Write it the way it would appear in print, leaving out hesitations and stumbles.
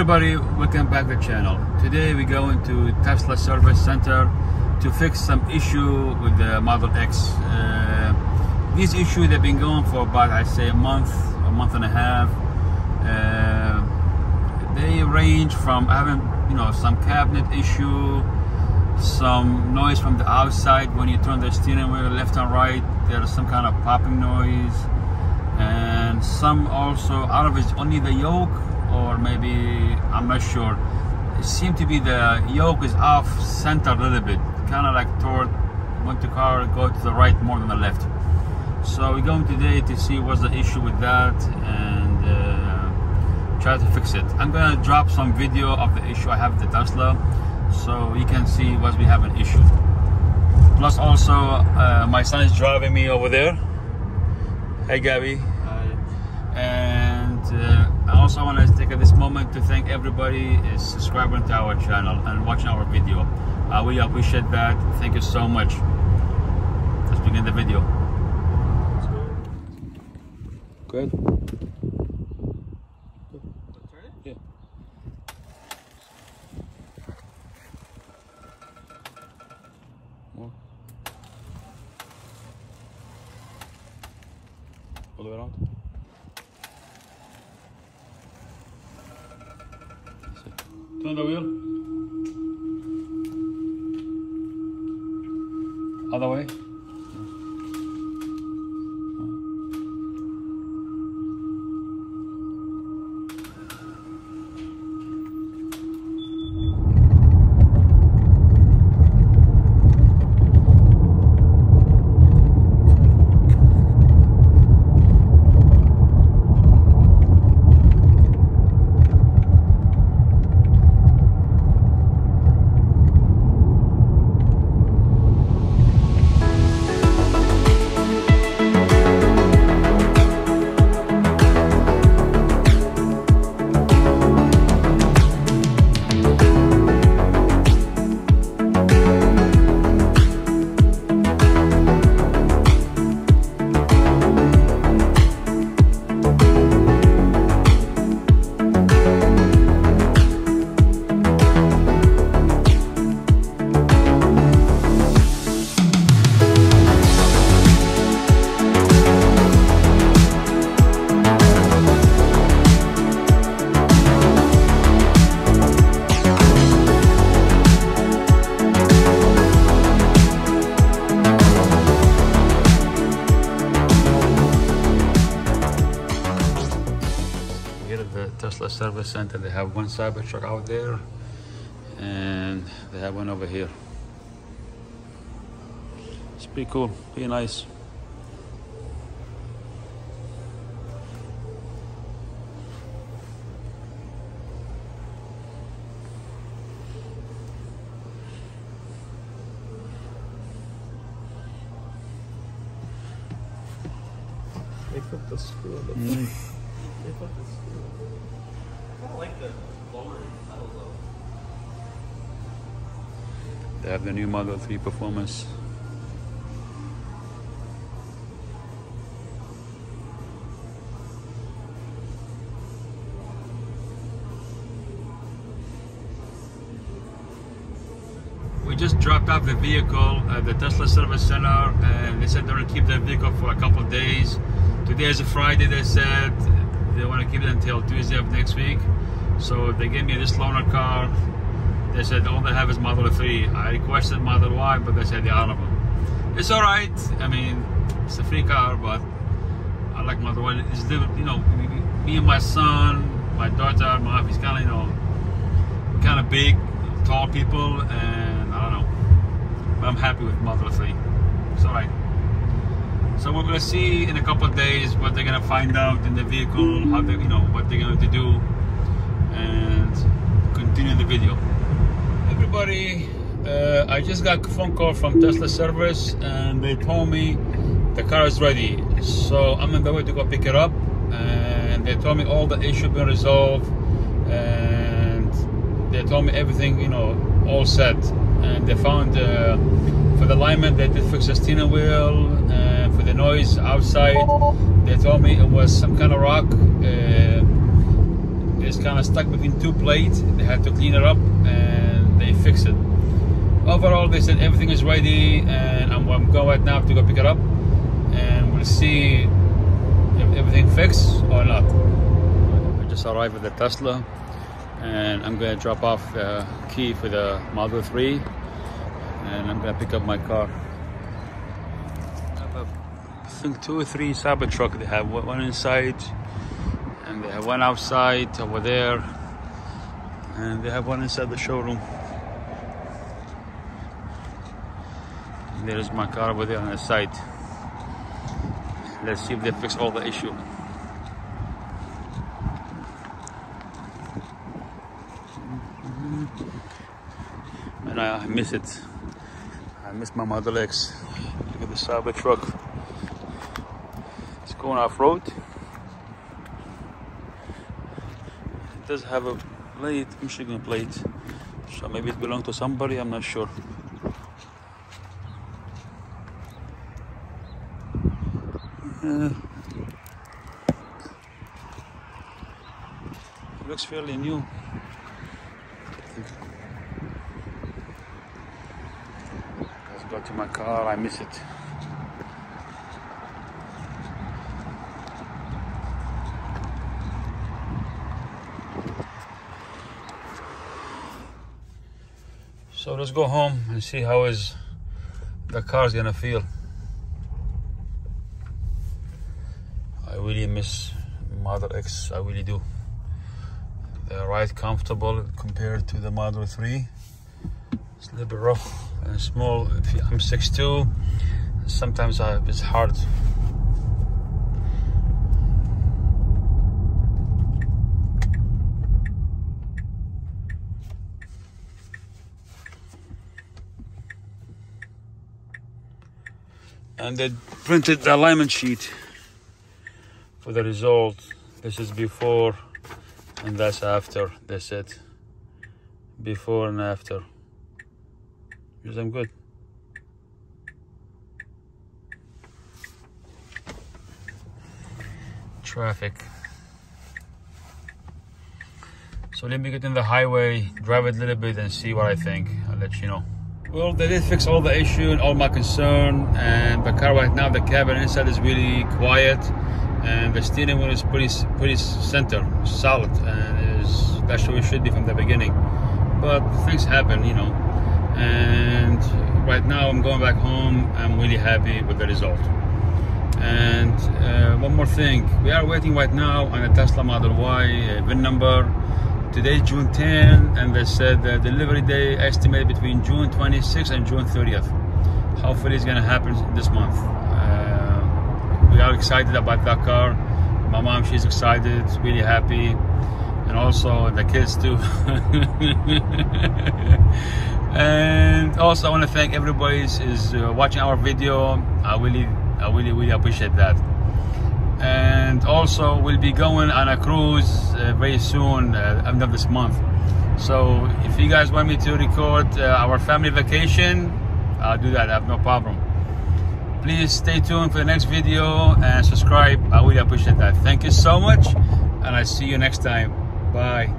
everybody, welcome back to the channel. Today we're going to Tesla Service Center to fix some issue with the Model X. These issues they've been going for about, I say, a month and a half. They range from having, some cabinet issue, some noise from the outside when you turn the steering wheel left and right. There's some kind of popping noise, and some also out of it's only the yoke, or maybe I'm not sure. It seemed to be the yoke is off center a little bit, kind of like toward when the car go to the right more than the left. So we're going today to see what's the issue with that and try to fix it. I'm gonna drop some video of the issue I have with the Tesla, so you can see what we have an issue. Plus also my son is driving me over there. Hey Gabby. Hi. And I also want to take this moment to thank everybody is subscribing to our channel and watching our video. We appreciate that. Thank you so much. Let's begin the video. Good. Yeah. More. All the way around. Turn the wheel. Other way. Tesla Service Center. They have one Cybertruck out there and they have one over here. It's pretty cool, pretty nice. They put the screw in the thing. They put the screw. I don't like the lower pedals though. They have the new Model 3 Performance. We just dropped off the vehicle at the Tesla Service Center, and they said they're going to keep the vehicle for a couple of days. Today is a Friday, they said. They want to keep it until Tuesday of next week. So they gave me this loaner car. They said all they have is Model 3. I requested Model Y, but they said they're out of them. It's all right. I mean, it's a free car, but I like Model Y. It's the, me and my son, my daughter, my wife is kind of, kind of big, tall people, and I don't know. But I'm happy with Model 3. It's all right. So we're gonna see in a couple of days what they're gonna find out in the vehicle, how they, what they're going to do, and continue the video. Everybody, I just got a phone call from Tesla Service, and they told me the car is ready. So I'm on the way to go pick it up, and they told me all the issues been resolved, and they told me everything, all set. And they found for the alignment they did fix the steering wheel, and for the noise outside they told me it was some kind of rock. They is kind of stuck between two plates. They had to clean it up and they fixed it. Overall, they said everything is ready, and I'm going right now to go pick it up, and we'll see if everything fixed or not. I just arrived at the Tesla, and I'm going to drop off the key for the Model 3, and I'm going to pick up my car. I have I think 2 or 3 Cybertruck. They have one inside, and they have one outside over there, and they have one inside the showroom. There's my car over there on the side. Let's see if they fix all the issue. And I miss it. I miss my Model X. Look at the Cybertruck. It's going off-road. It does have a plate, Michigan plate. So maybe it belongs to somebody, I'm not sure. It looks fairly new. Let's go to my car. I miss it. So let's go home and see how is the car's gonna feel. I really miss Model X, I really do. They're right comfortable compared to the Model 3. It's a little bit rough and small. I'm 6'2", sometimes it's hard. And they printed the alignment sheet for the result. This is before and that's after. That's it. Before and after. Because I'm good. Traffic. So let me get in the highway, drive it a little bit and see what I think. I'll let you know. Well, they did fix all the issue and all my concern, and the car right now, the cabin inside is really quiet, and the steering wheel is pretty center, solid, and that's what it should be from the beginning. But things happen, you know. And right now I'm going back home. I'm really happy with the result. And one more thing, we are waiting right now on a Tesla Model Y VIN number. Today is June 10, and they said the delivery day estimated between June 26th and June 30th. Hopefully it's gonna happen this month. We are excited about that car. My mom, she's excited, really happy, and also the kids too. And also I want to thank everybody is watching our video. I really appreciate that. And also we'll be going on a cruise very soon, end of this month. So if you guys want me to record our family vacation, I'll do that. I have no problem. Please stay tuned for the next video and subscribe. I really appreciate that. Thank you so much, and I'll see you next time. Bye.